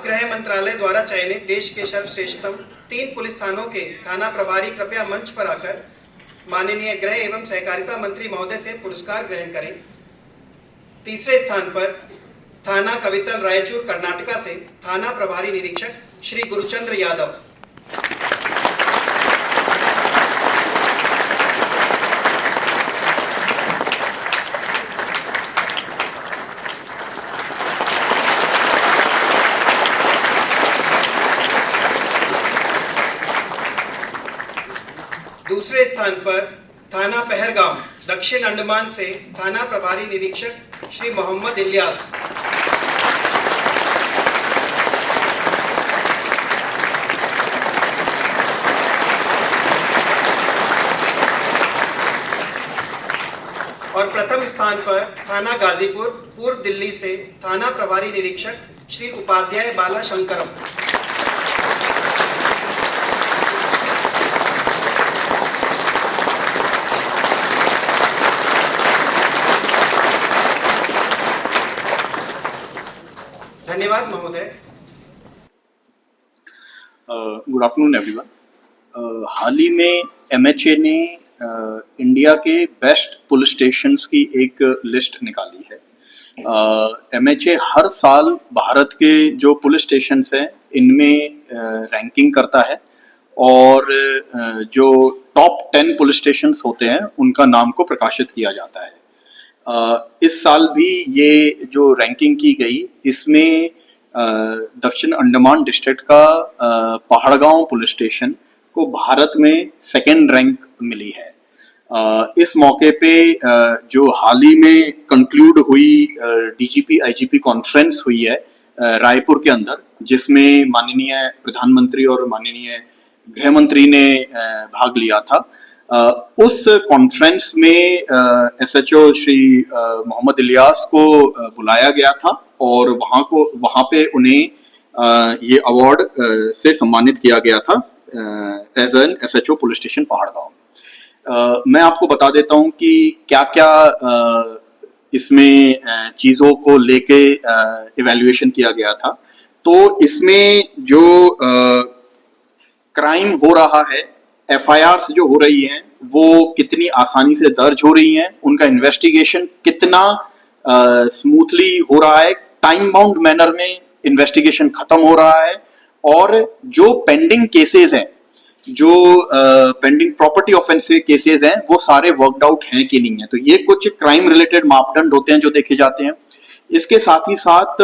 गृह मंत्रालय द्वारा चयनित देश के सर्वश्रेष्ठतम 3 पुलिस थानों के थाना प्रभारी कृपया मंच पर आकर माननीय गृह एवं सहकारिता मंत्री महोदय से पुरस्कार ग्रहण करें। तीसरे स्थान पर थाना कवितल रायचूर कर्नाटका से थाना प्रभारी निरीक्षक श्री गुरुचंद्र यादव। दूसरे स्थान पर थाना पहरगाम दक्षिण अंडमान से थाना प्रभारी निरीक्षक श्री मोहम्मद इलियास। और प्रथम स्थान पर थाना गाजीपुर पूर्व दिल्ली से थाना प्रभारी निरीक्षक श्री उपाध्याय बाला शंकरम। धन्यवाद महोदय। Good afternoon everyone. हाल ही में MHA ने इंडिया के बेस्ट पुलिस स्टेशंस की एक लिस्ट निकाली है। MHA हर साल भारत के जो पुलिस स्टेशंस हैं इनमें रैंकिंग करता है और जो टॉप 10 पुलिस स्टेशंस होते हैं उनका नाम को प्रकाशित किया जाता है। इस साल भी ये जो रैंकिंग की गई इसमें दक्षिण अंडमान डिस्ट्रिक्ट का पहाड़गांव पुलिस स्टेशन को भारत में सेकेंड रैंक मिली है। इस मौके पे जो हाल ही में कंक्लूड हुई DGP IGP कॉन्फ्रेंस हुई है रायपुर के अंदर, जिसमें माननीय प्रधानमंत्री और माननीय गृह मंत्री ने भाग लिया था। उस कॉन्फ्रेंस में SHO श्री मोहम्मद इलियास को बुलाया गया था और वहां पे उन्हें ये अवार्ड से सम्मानित किया गया था as an SHO police station Pahargaon. मैं आपको बता देता हूं कि क्या क्या इसमें चीजों को लेके इवैल्यूएशन किया गया था। तो इसमें जो क्राइम हो रहा है, FIRs जो हो रही हैं वो कितनी आसानी से दर्ज हो रही हैं, उनका इन्वेस्टिगेशन कितना स्मूथली हो रहा है, टाइम बाउंड मैनर में इन्वेस्टिगेशन खत्म हो रहा है, और जो पेंडिंग केसेस हैं, जो पेंडिंग प्रॉपर्टी ऑफेंस केसेस हैं, वो सारे वर्कड आउट हैं कि नहीं है। तो ये कुछ क्राइम रिलेटेड मापदंड होते हैं जो देखे जाते हैं। इसके साथ ही साथ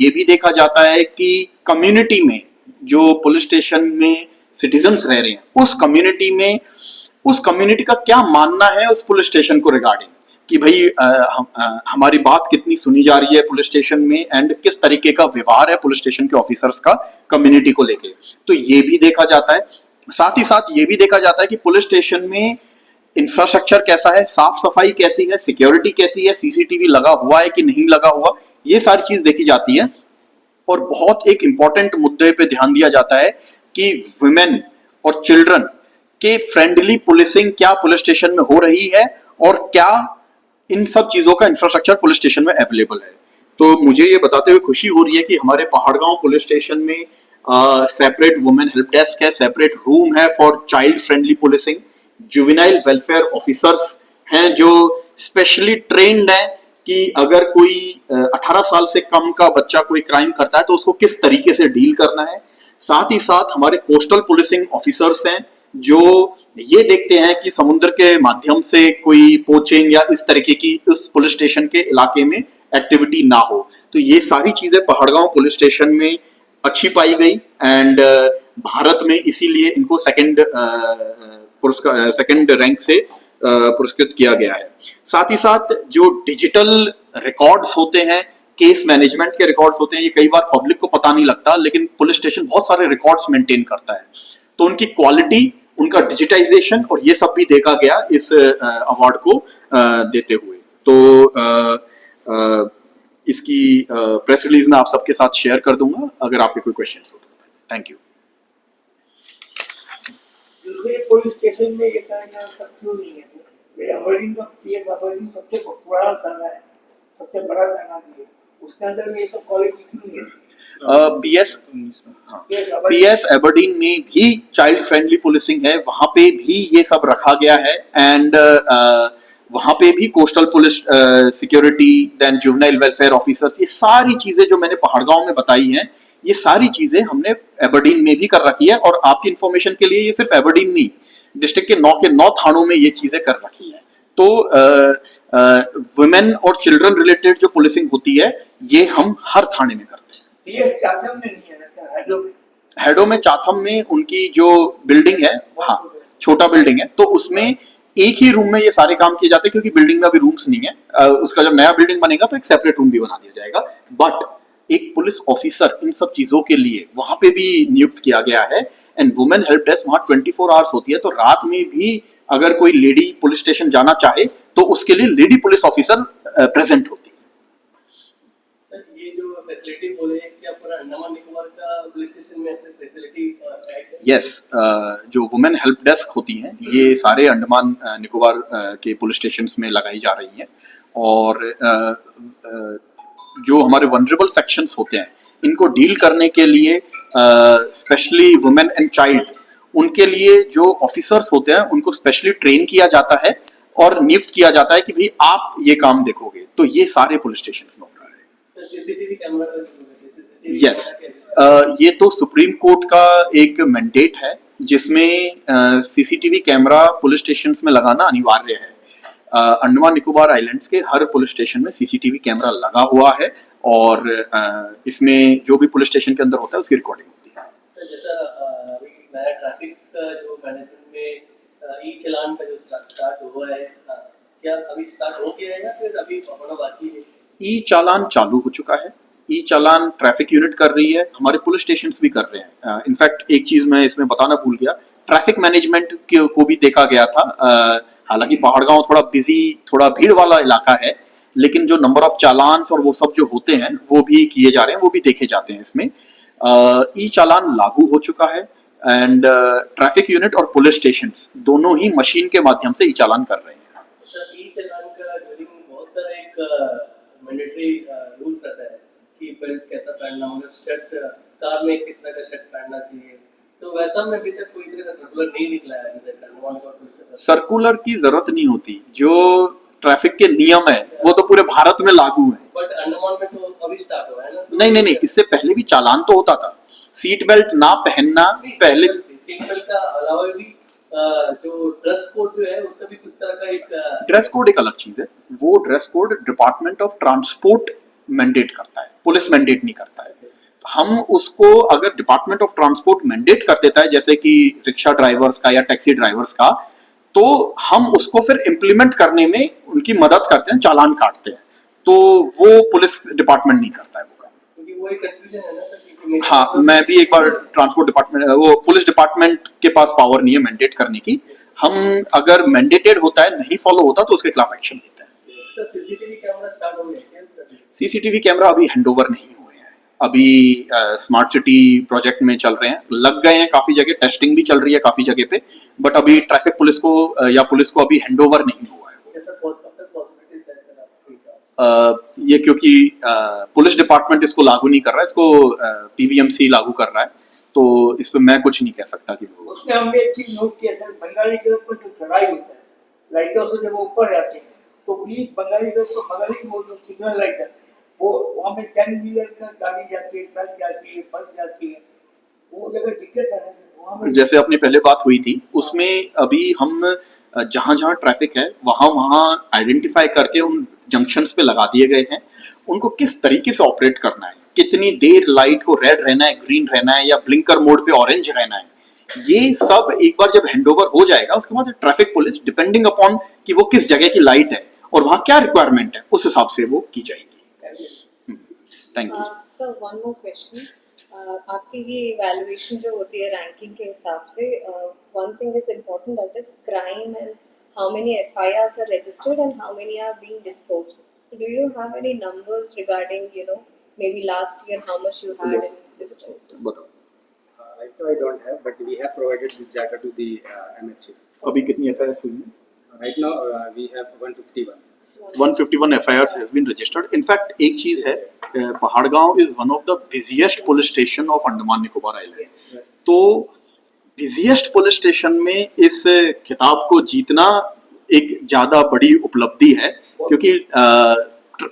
ये भी देखा जाता है कि कम्युनिटी में जो पुलिस स्टेशन में सिटीजन्स रह रहे हैं, उस कम्युनिटी का क्या मानना है उस पुलिस स्टेशन को रिगार्डिंग, कि भाई हमारी बात कितनी सुनी जा रही है पुलिस स्टेशन में, एंड किस तरीके का व्यवहार है पुलिस स्टेशन के ऑफिसर्स का कम्युनिटी को लेके। तो ये भी देखा जाता है। साथ ही साथ ये भी देखा जाता है कि पुलिस स्टेशन में इंफ्रास्ट्रक्चर कैसा है, साफ सफाई कैसी है, सिक्योरिटी कैसी है, CCTV लगा हुआ है कि नहीं लगा हुआ, ये सारी चीज देखी जाती है। और बहुत एक इंपॉर्टेंट मुद्दे पे ध्यान दिया जाता है कि वुमेन और चिल्ड्रन के फ्रेंडली पुलिसिंग क्या पुलिस स्टेशन में हो रही है, और क्या इन सब चीजों का इंफ्रास्ट्रक्चर पुलिस स्टेशन में अवेलेबल है। तो मुझे ये बताते हुए खुशी हो रही है कि हमारे पहाड़गांव पुलिस स्टेशन में सेपरेट वुमेन हेल्प डेस्क है, सेपरेट रूम है for child friendly policing, juvenile welfare officers हैं जो स्पेशली ट्रेन्ड हैं कि अगर कोई 18 साल से कम का बच्चा कोई क्राइम करता है तो उसको किस तरीके से डील करना है। साथ ही साथ हमारे कोस्टल पुलिसिंग ऑफिसर्स हैं जो ये देखते हैं कि समुद्र के माध्यम से कोई पोचिंग या इस तरीके की उस पुलिस स्टेशन के इलाके में एक्टिविटी ना हो। तो ये सारी चीजें पहाड़गांव पुलिस स्टेशन में अच्छी पाई गई, एंड भारत में इसीलिए इनको सेकंड रैंक से पुरस्कृत किया गया है। साथ ही साथ जो डिजिटल रिकॉर्ड्स होते हैं, केस मैनेजमेंट के रिकॉर्ड्स होते हैं, ये कई बार पब्लिक को पता नहीं लगता, लेकिन पुलिस स्टेशन बहुत सारे रिकॉर्ड्स मेंटेन करता है। तो उनकी क्वालिटी, उनका डिजिटाइजेशन और ये सब भी देखा गया इस अवार्ड को देते हुए। तो इसकी प्रेस रिलीज में आप सबके साथ शेयर कर दूंगा अगर आपके कोई क्वेश्चंस हो तो। Thank you. पुलिस स्टेशन में ये तरह का सब क्यों नहीं है? अमरीन का अमरीन सबसे पुराना थाना है, सबसे बड़ा थाना भी है, उसके अंदर में ये सब क्वालिटी क्यों नहीं है? पीएस ये सब पीएस एबरडीन में भी चाइल्ड फ्रेंडली पुलिसिंग है, वहां पे भी ये सब रखा गया है। एंड वहां पे भी coastal police security, then juvenile welfare officers, ये सारी चीजें जो मैंने पहाड़गांव में बताई हैं, ये सारी चीजें हमने एबरडीन में भी कर रखी है। और आपकी इंफॉर्मेशन के लिए, ये सिर्फ एबरडीन नहीं, डिस्ट्रिक्ट के 9 थानों में ये चीजें कर रखी है। तो वुमेन और चिल्ड्रन रिलेटेड जो पुलिसिंग होती है, ये हम हर थाने में करते हैं। ये चाकम में नहीं है ना सर, हेडो में। हेडो में, चाथम में उनकी जो बिल्डिंग है, हाँ छोटा बिल्डिंग है, तो उसमें एक ही रूम में ये सारे काम किए जाते हैं, क्योंकि बिल्डिंग में अभी रूम्स नहीं है। उसका जब नया बिल्डिंग बनेगा तो एक सेपरेट रूम भी बना दिया जाएगा। बट एक पुलिस ऑफिसर इन सब चीजों के लिए वहां पे भी नियुक्त किया गया है। एंड वुमेन हेल्प डेस्क वहां 24 आवर्स होती है, तो रात में भी अगर कोई लेडी पुलिस स्टेशन जाना चाहे तो उसके लिए लेडी पुलिस ऑफिसर प्रेजेंट होती है। सर, ये जो फैसिलिटी बोले हैं, क्या पूरा अंडमान निकोबार का पुलिस स्टेशन में ऐसे फैसिलिटी है? यस, जो वुमेन हेल्प डेस्क होती हैं, ये सारे अंडमान निकोबार के पुलिस स्टेशंस में लगाई जा रही हैं। और जो हमारे वनरेबल सेक्शंस होते हैं, इनको डील करने के लिए स्पेशली वुमेन एंड चाइल्ड, उनके लिए जो ऑफिसर्स होते हैं उनको स्पेशली ट्रेन किया जाता है और नियुक्त किया जाता है कि भाई आप ये काम देखोगे। तो ये सारे पुलिस स्टेशंस में हो रहा है। तो सीसीटीवी कैमरा का जो है, CCTV यस, कैमरा क्या है? ये तो सुप्रीम कोर्ट का एक मैंडेट है, जिसमें सीसीटीवी कैमरा पुलिस स्टेशंस में लगाना अनिवार्य है। अंडमान निकोबार आइलैंड्स के हर पुलिस स्टेशन में सीसीटीवी कैमरा लगा हुआ है, और इसमें जो भी पुलिस स्टेशन के अंदर होता है उसकी रिकॉर्डिंग होती है। सर, जैसा अभी नया ट्रैफिक का जो मैनेजमेंट में ई चालान का जो स्टार्ट हुआ है, क्या अभी स्टार्ट हो गया है या फिर अभी होना बाकी है? ई चालान चालू हो चुका है। ई चालान ट्रैफिक यूनिट कर रही है, हमारे पुलिस स्टेशंस भी कर रहे हैं। इनफैक्ट एक चीज मैं इसमें बताना भूल गया, ट्रैफिक मैनेजमेंट को भी देखा गया था। हालांकि पहाड़गांव थोड़ा बिजी, थोड़ा भीड़ वाला इलाका है, लेकिन जो नंबर ऑफ चालान्स और वो सब जो होते हैं वो भी किए जा रहे हैं, वो भी देखे जाते हैं इसमें। ई चालान लागू हो चुका है। एंड ट्रैफिक यूनिट और पुलिस स्टेशंस दोनों ही मशीन के माध्यम से ई चालान कर रहे हैं। सर, ई चालान का ड्यूरिंग बहुत सारा एक मैंडेटरी रूल्स रहता है कि बेल्ट कैसा पहनना, मतलब शर्ट, कार में किस तरह का शर्ट पहनना चाहिए। तो वैसा में अभी तक कोई तरह का सर्कुलर नहीं निकला है अभी तक अंडमान निकोबार पुलिस से। सर्कुलर की जरूरत नहीं होती, जो ट्रैफिक के नियम है वो तो पूरे भारत में लागू है। बट अंडमान में तो अभी स्टार्ट हुआ है ना? तो नहीं, इससे पहले भी चालान तो होता था। सीट बेल्ट ना पहनना पहले, सीट बेल्ट का अलावा भी जो ड्रेस कोड जो है उसका भी कुछ तरह का एक ड्रेस कोड एक अलग चीज है। वो dress code department of transport mandate करता है, पुलिस मैंडेट नहीं करता है। हम उसको, अगर डिपार्टमेंट ऑफ ट्रांसपोर्ट मैंडेट कर देता है, जैसे कि रिक्शा ड्राइवर्स का या टैक्सी ड्राइवर्स का, तो हम उसको फिर इम्प्लीमेंट करने में उनकी मदद करते हैं, चालान काटते हैं। तो वो पुलिस डिपार्टमेंट नहीं करता है वो काम। क्योंकि वो एक कंफ्यूजन है ना सर, क्योंकि हाँ, मैं भी एक बार ट्रांसपोर्ट डिपार्टमेंट, वो पुलिस डिपार्टमेंट के पास पावर नहीं है मैंडेट करने की। हम अगर मैंडेटेड होता है, नहीं फॉलो होता, तो उसके खिलाफ एक्शन लेते हैं। सर, सीसीटीवी कैमरा स्टार्ट हो गया है सर? सीसीटीवी कैमरा अभी हैंडओवर नहीं हुए हैं, अभी स्मार्ट सिटी प्रोजेक्ट में चल रहे हैं, लग गए हैं काफी जगह, टेस्टिंग भी चल रही है काफी जगह पे, बट अभी ट्रैफिक पुलिस को या पुलिस को अभी हैंडओवर नहीं हुआ है। कैसा कब तक पॉसिबिलिटीज है सर आपके हिसाब से? ये क्योंकि पुलिस डिपार्टमेंट इसको लागू नहीं कर रहा है, इसको पीबीएमसी लागू कर रहा है, तो इस पे मैं कुछ नहीं कह सकता कि वो। उसमें हमने एक चीज नोट किया सर, बंगाली के ऊपर जो चढ़ाई होता है लाइटों से, जब वो ऊपर जाते हैं तो बीच बंगाली के ऊपर, बंगाली वो जो सिग्नल लाइट है, वो वहाँ पे 10 व्हीलर का गाड़ी जाती है, ट्रक जाती है, बस जाती है, वो जगह दिक्कत है ना सर वहाँ में। जैसे अपनी पहले बात हुई थी, उसमें अभी हम जहां जहां ट्रैफिक है वहां आइडेंटिफाई करके उन जंक्शंस पे लगा दिए गए हैं। उनको किस तरीके से ऑपरेट करना है, कितनी देर लाइट को रेड रहना है, ग्रीन रहना है, या ब्लिंकर मोड पे ऑरेंज रहना है, ये सब एक बार जब हैंडओवर हो जाएगा, उसके बाद ट्रैफिक पुलिस डिपेंडिंग अपॉन कि वो किस जगह की लाइट है और वहां क्या रिक्वायरमेंट है, उस हिसाब से वो की जाएगी। Thank you. Sir, one more question. आपकी ये इवैल्यूएशन जो होती है रैंकिंग के हिसाब से, one thing is important, that is crime and how many FIRs are registered and how many are being disposed. So do you have any numbers regarding, maybe last year how much you had in disposed? बताओ Right now I don't have, but we have provided this data to the MHC. अभी कितनी FIRs हुई हैं? Right now we have 151. 151 FIRs has been registered. In fact, एक चीज है Pahargaon is one of the busiest police station of Andaman Nicobar island. तो busiest police station में इस खिताब को जीतना एक ज्यादा बड़ी उपलब्धि है, क्योंकि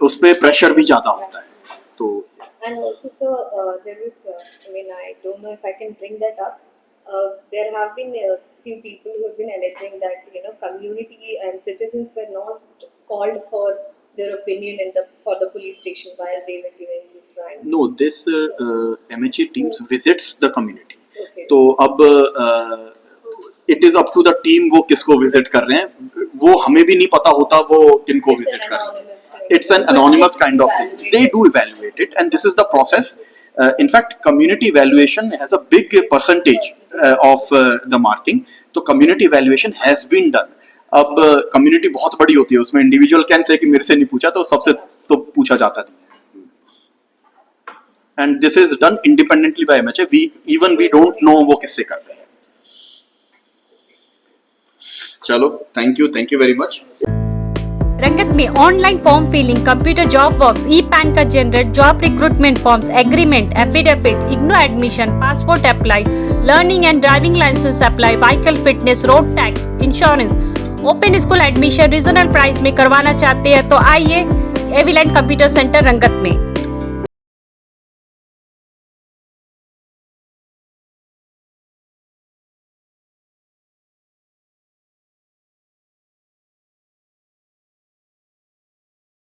उस पे प्रेशर भी ज्यादा होता है। तो And also, sir, there is, I mean, I don't know if I can bring that up. There have been few people who have been alleging that, you know, community and citizens were not called for their opinion for the police station while they were giving this rank. no, this MHA teams visits the community. Okay. तो अब it is up to the team वो किसको visit कर रहे हैं, वो हमें भी नहीं पता होता वो किनको It's विजिट an कर रहे हैं। anonymous kind. It's an But anonymous they kind of thing. evaluate They it. do evaluate it, and this is the process. In fact, community evaluation has a big percentage of the marking. तो community evaluation has been done. अब community बहुत बड़ी होती है, उसमें individual can say कि मेरे से नहीं पूछा, तो सबसे तो पूछा जाता नहीं है। And this is done independently by MHA. We don't know वो किससे कर रहे हैं। चलो, thank you very much. रंगत में online form filling, computer job works, e PAN का generate, job recruitment forms, agreement, affidavit, IGNOU admission, passport apply, learning and driving licence apply, vehicle fitness, road tax, insurance, open school admission regional price में करवाना चाहते हैं तो आइए एविलेंट computer centre रंगत में।